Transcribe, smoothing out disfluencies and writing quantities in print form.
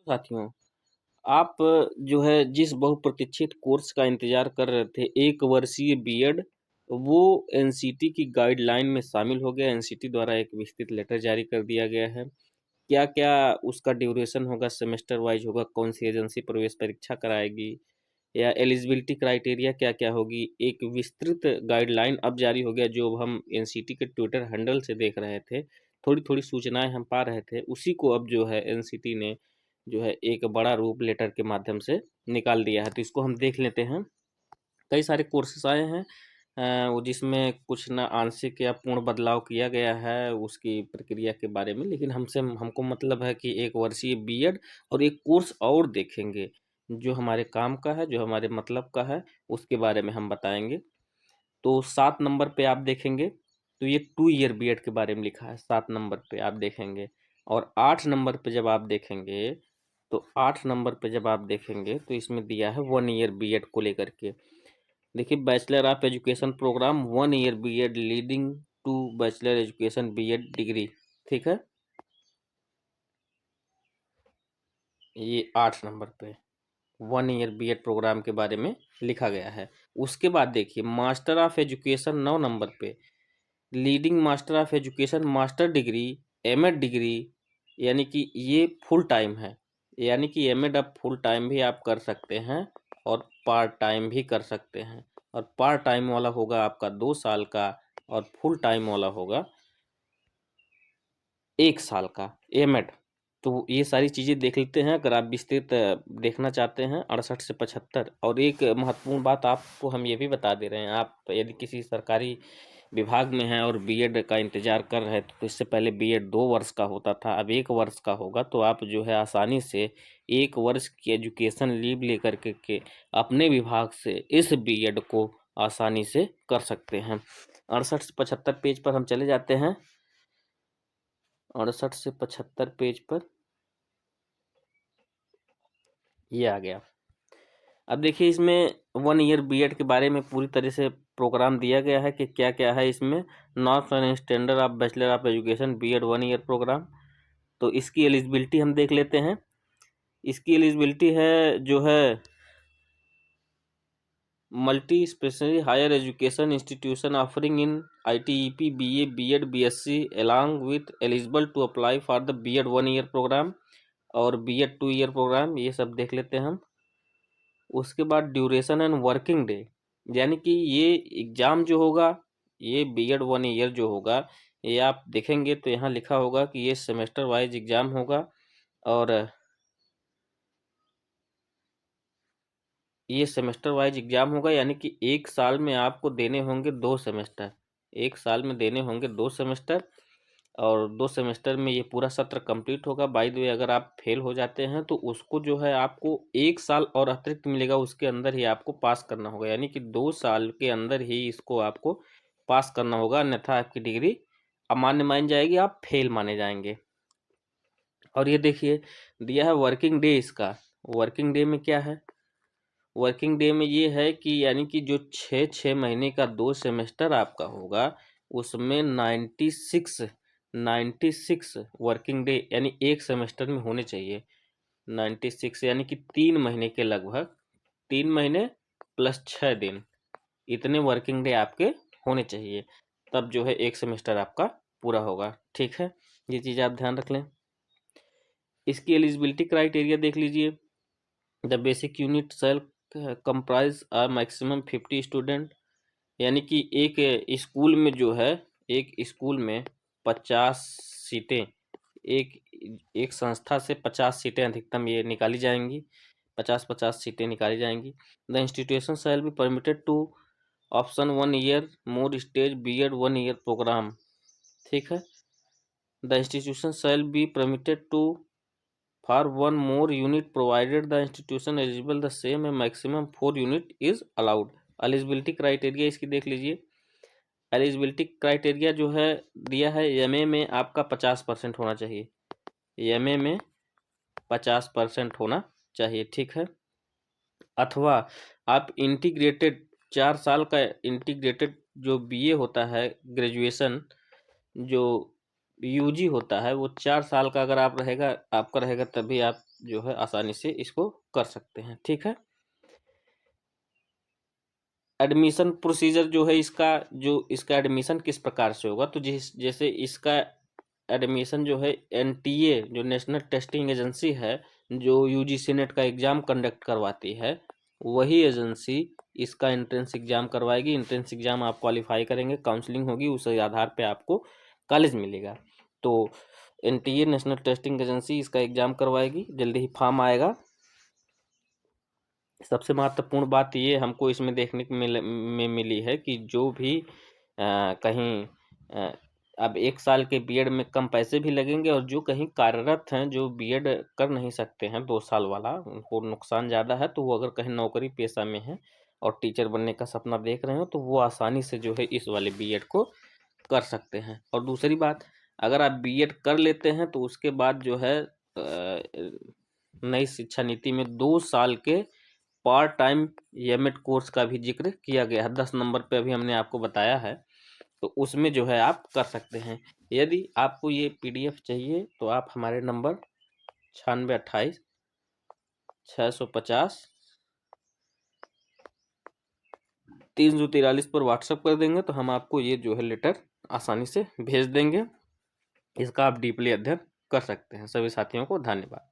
साथियों, आप जो है जिस बहुप्रतीक्षित कोर्स का इंतज़ार कर रहे थे, 1 वर्षीय बीएड, वो एनसीटी की गाइडलाइन में शामिल हो गया। एनसीटी द्वारा एक विस्तृत लेटर जारी कर दिया गया है। क्या-क्या उसका ड्यूरेशन होगा, सेमेस्टर वाइज़ होगा, कौन सी एजेंसी प्रवेश परीक्षा कराएगी या एलिजिबिलिटी क्राइटेरिया क्या-क्या होगी, एक विस्तृत गाइडलाइन अब जारी हो गया, जो हम एनसीटी के ट्विटर हैंडल से देख रहे थे। थोड़ी-थोड़ी सूचनाएँ हम पा रहे थे, उसी को अब जो है एनसीटी ने जो है एक बड़ा रूप लेटर के माध्यम से निकाल दिया है। तो इसको हम देख लेते हैं। कई सारे कोर्सेस आए हैं वो जिसमें कुछ न आंशिक या पूर्ण बदलाव किया गया है उसकी प्रक्रिया के बारे में, लेकिन हमको मतलब है कि 1 वर्षीय बीएड और एक कोर्स और देखेंगे, जो हमारे काम का है, जो हमारे मतलब का है, उसके बारे में हम बताएँगे। तो 7 नंबर पे आप देखेंगे, तो ये 2 ईयर बीएड के बारे में लिखा है, 7 नंबर पे आप देखेंगे। और 8 नंबर पे जब आप देखेंगे, तो 8 नंबर पे जब आप देखेंगे, तो इसमें दिया है 1 ईयर बीएड को लेकर के। देखिए, bachelor of education program 1 year B Ed leading to bachelor education B Ed degree, ठीक है? ये 8 नंबर पे 1 ईयर बीएड प्रोग्राम के बारे में लिखा गया है। उसके बाद देखिए, मास्टर ऑफ एजुकेशन 9 नंबर पे leading master of education master degree, M Ed degree, यानी कि ये फुल टाइम है। यानी कि एमएड आप फुल टाइम भी आप कर सकते हैं और पार्ट टाइम भी कर सकते हैं। और पार्ट टाइम वाला होगा आपका 2 साल का और फुल टाइम वाला होगा 1 साल का एमएड। तो ये सारी चीज़ें देख लेते हैं अगर आप विस्तृत देखना चाहते हैं। 68 से 75। और एक महत्वपूर्ण बात आपको हम ये भी बता दे रहे हैं, आप यदि किसी सरकारी विभाग में हैं और बीएड का इंतजार कर रहे हैं, तो इससे पहले बीएड 2 वर्ष का होता था, अब 1 वर्ष का होगा। तो आप जो है आसानी से 1 वर्ष की एजुकेशन लीव लेकर के अपने विभाग से इस बीएड को आसानी से कर सकते हैं। 68 से 75 पेज पर हम चले जाते हैं। 68 से 75 पेज पर ये आ गया। अब देखिए, इसमें 1 ईयर बीएड के बारे में पूरी तरह से प्रोग्राम दिया गया है कि क्या क्या है इसमें। North and standard of bachelor of education B Ed 1 year program. तो इसकी एलिजिबिलिटी हम देख लेते हैं। इसकी एलिजिबिलिटी है जो है multi speciality higher education institution offering in ITEP BA B Ed BSc along with eligible to apply for the B Ed 1 year program और बीएड 2 ईयर प्रोग्राम, ये सब देख लेते हैं हम। उसके बाद ड्यूरेशन एंड वर्किंग डे, यानी कि ये एग्ज़ाम जो होगा, ये बीएड 1 ईयर जो होगा, ये आप देखेंगे तो यहाँ लिखा होगा कि ये सेमेस्टर वाइज एग्ज़ाम होगा। और ये सेमेस्टर वाइज एग्ज़ाम होगा, यानी कि 1 साल में आपको देने होंगे 2 सेमेस्टर। 1 साल में देने होंगे 2 सेमेस्टर और 2 सेमेस्टर में ये पूरा सत्र कंप्लीट होगा। बाय द वे, अगर आप फेल हो जाते हैं तो उसको जो है आपको 1 साल और अतिरिक्त मिलेगा, उसके अंदर ही आपको पास करना होगा। यानी कि 2 साल के अंदर ही इसको आपको पास करना होगा, अन्यथा आपकी डिग्री अमान्य मानी जाएगी, आप फेल माने जाएंगे। और ये देखिए, दिया है वर्किंग डे इसका। वर्किंग डे में क्या है? वर्किंग डे में ये है कि यानी कि जो 6 महीने का 2 सेमेस्टर आपका होगा, उसमें 96 वर्किंग डे यानी एक सेमेस्टर में होने चाहिए। 96 यानी कि 3 महीने के लगभग, 3 महीने प्लस 6 दिन, इतने वर्किंग डे आपके होने चाहिए, तब जो है एक सेमेस्टर आपका पूरा होगा। ठीक है, ये चीज़ आप ध्यान रख लें। इसकी एलिजिबिलिटी क्राइटेरिया देख लीजिए। The basic unit cell comprise a maximum 50 student, यानी कि एक स्कूल में जो है, एक स्कूल में 50 सीटें, एक एक संस्था से 50 सीटें अधिकतम ये निकाली जाएंगी, 50-50 सीटें निकाली जाएंगी। The institution shall be permitted to option 1 year more stage B Ed 1 year program. ठीक है, the institution shall be permitted to for one more unit provided the institution eligible the same and maximum 4 unit is allowed। Eligibility criteria इसकी देख लीजिए। Eligibility criteria जो है दिया है, MA में आपका 50% होना चाहिए, एमए में 50% होना चाहिए। ठीक है, अथवा आप इंटीग्रेटेड 4 साल का इंटीग्रेटेड जो बीए होता है, ग्रेजुएशन जो यूजी होता है, वो 4 साल का अगर आप रहेगा, आपका रहेगा, तभी आप जो है आसानी से इसको कर सकते हैं। ठीक है। एडमिशन प्रोसीजर जो है इसका एडमिशन किस प्रकार से होगा, तो जैसे इसका एडमिशन जो है एनटीए जो नेशनल टेस्टिंग एजेंसी है, जो यूजीसी नेट का एग्जाम कंडक्ट करवाती है, वही एजेंसी इसका एंट्रेंस एग्जाम करवाएगी। एंट्रेंस एग्जाम आप क्वालिफाई करेंगे, काउंसलिंग होगी, उस आधार पे आपको कॉलेज मिलेगा। तो एनटीए नेशनल टेस्टिंग एजेंसी इसका एग्जाम करवाएगी, जल्दी ही फॉर्म आएगा। सबसे महत्वपूर्ण बात ये हमको इसमें देखने को मिली है कि जो भी कहीं अब 1 साल के बीएड में कम पैसे भी लगेंगे, और जो कहीं कार्यरत हैं, जो बीएड कर नहीं सकते हैं 2 साल वाला, उनको नुकसान ज़्यादा है। तो वो अगर कहीं नौकरी पेशा में है और टीचर बनने का सपना देख रहे हो, तो वो आसानी से जो है इस वाले बीएड को कर सकते हैं। और दूसरी बात, अगर आप बीएड कर लेते हैं तो उसके बाद जो है नई शिक्षा नीति में 2 साल के पार्ट टाइम एमएड कोर्स का भी जिक्र किया गया है। 10 नंबर पे अभी हमने आपको बताया है, तो उसमें जो है आप कर सकते हैं। यदि आपको ये पीडीएफ चाहिए तो आप हमारे नंबर 9628 650 343 पर व्हाट्सएप कर देंगे, तो हम आपको ये जो है लेटर आसानी से भेज देंगे। इसका आप डीपली अध्ययन कर सकते हैं। सभी साथियों को धन्यवाद।